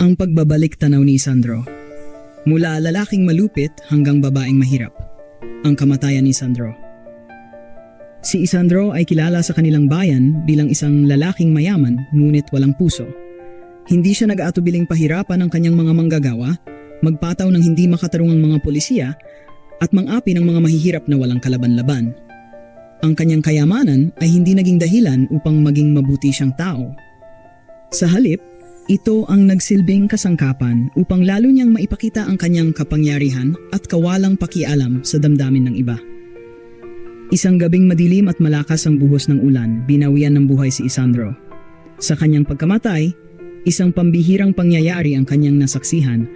Ang pagbabalik tanaw ni Sandro. Mula lalaking malupit hanggang babaeng mahirap. Ang kamatayan ni Sandro. Si Isandro ay kilala sa kanilang bayan bilang isang lalaking mayaman ngunit walang puso. Hindi siya nag-aatubiling pahirapan ang kanyang mga manggagawa, magpataw ng hindi makatarungang mga polisiya, at mang-api ng mga mahihirap na walang kalaban-laban. Ang kanyang kayamanan ay hindi naging dahilan upang maging mabuti siyang tao. Sa halip, ito ang nagsilbing kasangkapan upang lalo niyang maipakita ang kanyang kapangyarihan at kawalang pakialam sa damdamin ng iba. Isang gabing madilim at malakas ang buhos ng ulan, binawian ng buhay si Isandro. Sa kanyang pagkamatay, isang pambihirang pangyayari ang kanyang nasaksihan,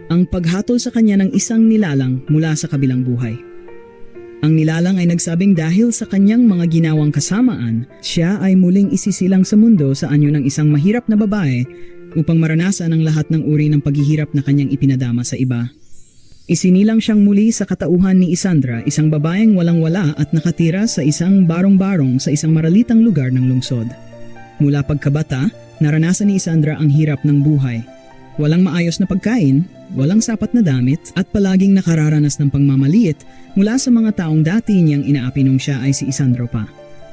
ang paghatol sa kanya ng isang nilalang mula sa kabilang buhay. Ang nilalang ay nagsabing dahil sa kanyang mga ginawang kasamaan, siya ay muling isisilang sa mundo sa anyo ng isang mahirap na babae upang maranasan ang lahat ng uri ng paghihirap na kanyang ipinadama sa iba. Isinilang siyang muli sa katauhan ni Isandra, isang babaeng walang-wala at nakatira sa isang barong-barong sa isang maralitang lugar ng lungsod. Mula pagkabata, naranasan ni Isandra ang hirap ng buhay. Walang maayos na pagkain, walang sapat na damit at palaging nakararanas ng pangmamaliit mula sa mga taong dati niyang inaapi nung siya ay si Isandro pa.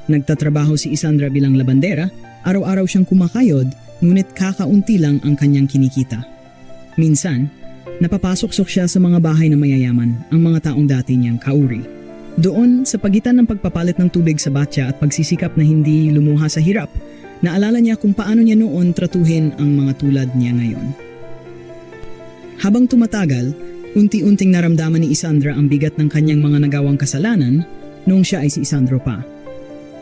Nagtatrabaho si Isandra bilang labandera, araw-araw siyang kumakayod, ngunit kakaunti lang ang kanyang kinikita. Minsan, napapasok-sok siya sa mga bahay na mayayaman, ang mga taong dati niyang kauri. Doon, sa pagitan ng pagpapalit ng tubig sa batya at pagsisikap na hindi lumuha sa hirap, naalala niya kung paano niya noon tratuhin ang mga tulad niya ngayon. Habang tumatagal, unti-unting naramdaman ni Isandra ang bigat ng kanyang mga nagawang kasalanan noong siya ay si Isandro pa.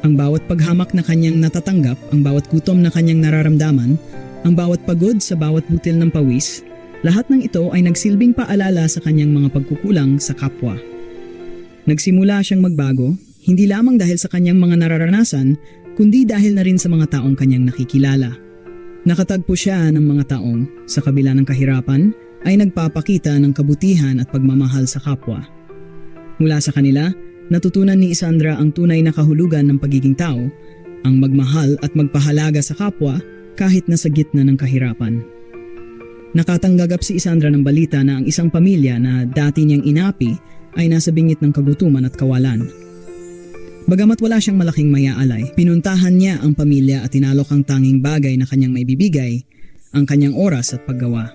Ang bawat paghamak na kanyang natatanggap, ang bawat gutom na kanyang nararamdaman, ang bawat pagod sa bawat butil ng pawis, lahat ng ito ay nagsilbing paalala sa kanyang mga pagkukulang sa kapwa. Nagsimula siyang magbago, hindi lamang dahil sa kanyang mga nararanasan, kundi dahil na rin sa mga taong kanyang nakikilala. Nakatagpo siya ng mga taong, sa kabila ng kahirapan, ay nagpapakita ng kabutihan at pagmamahal sa kapwa. Mula sa kanila, natutunan ni Isandra ang tunay na kahulugan ng pagiging tao, ang magmahal at magpahalaga sa kapwa kahit nasa gitna ng kahirapan. Nakatanggagap si Isandra ng balita na ang isang pamilya na dati niyang inapi ay nasa bingit ng kagutuman at kawalan. Bagamat wala siyang malaking mayaalay, pinuntahan niya ang pamilya at tinalok ang tanging bagay na kanyang maibibigay, ang kanyang oras at paggawa.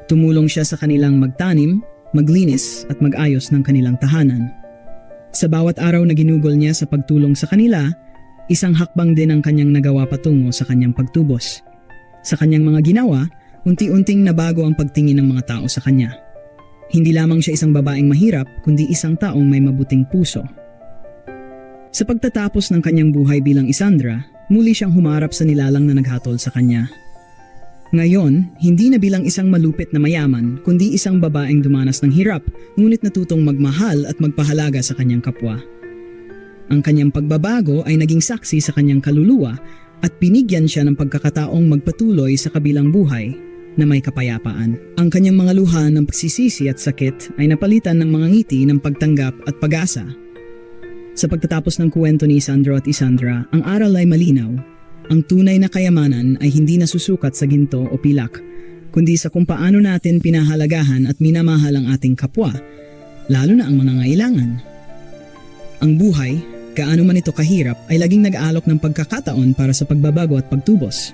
Tumulong siya sa kanilang magtanim, maglinis at mag-ayos ng kanilang tahanan. Sa bawat araw na ginugol niya sa pagtulong sa kanila, isang hakbang din ang kanyang nagawa patungo sa kanyang pagtubos. Sa kanyang mga ginawa, unti-unting nabago ang pagtingin ng mga tao sa kanya. Hindi lamang siya isang babaeng mahirap, kundi isang taong may mabuting puso. Sa pagtatapos ng kanyang buhay bilang Isandra, muli siyang humarap sa nilalang na naghatol sa kanya. Ngayon, hindi na bilang isang malupit na mayaman, kundi isang babaeng dumanas ng hirap, ngunit natutong magmahal at magpahalaga sa kanyang kapwa. Ang kanyang pagbabago ay naging saksi sa kanyang kaluluwa at binigyan siya ng pagkakataong magpatuloy sa kabilang buhay na may kapayapaan. Ang kanyang mga luha ng pagsisisi at sakit ay napalitan ng mga ngiti ng pagtanggap at pag-asa. Sa pagtatapos ng kwento ni Isandro at Isandra, ang aral ay malinaw. Ang tunay na kayamanan ay hindi nasusukat sa ginto o pilak, kundi sa kung paano natin pinahalagahan at minamahal ang ating kapwa, lalo na ang nangangailangan. Ang buhay, gaano man ito kahirap, ay laging nag-aalok ng pagkakataon para sa pagbabago at pagtubos.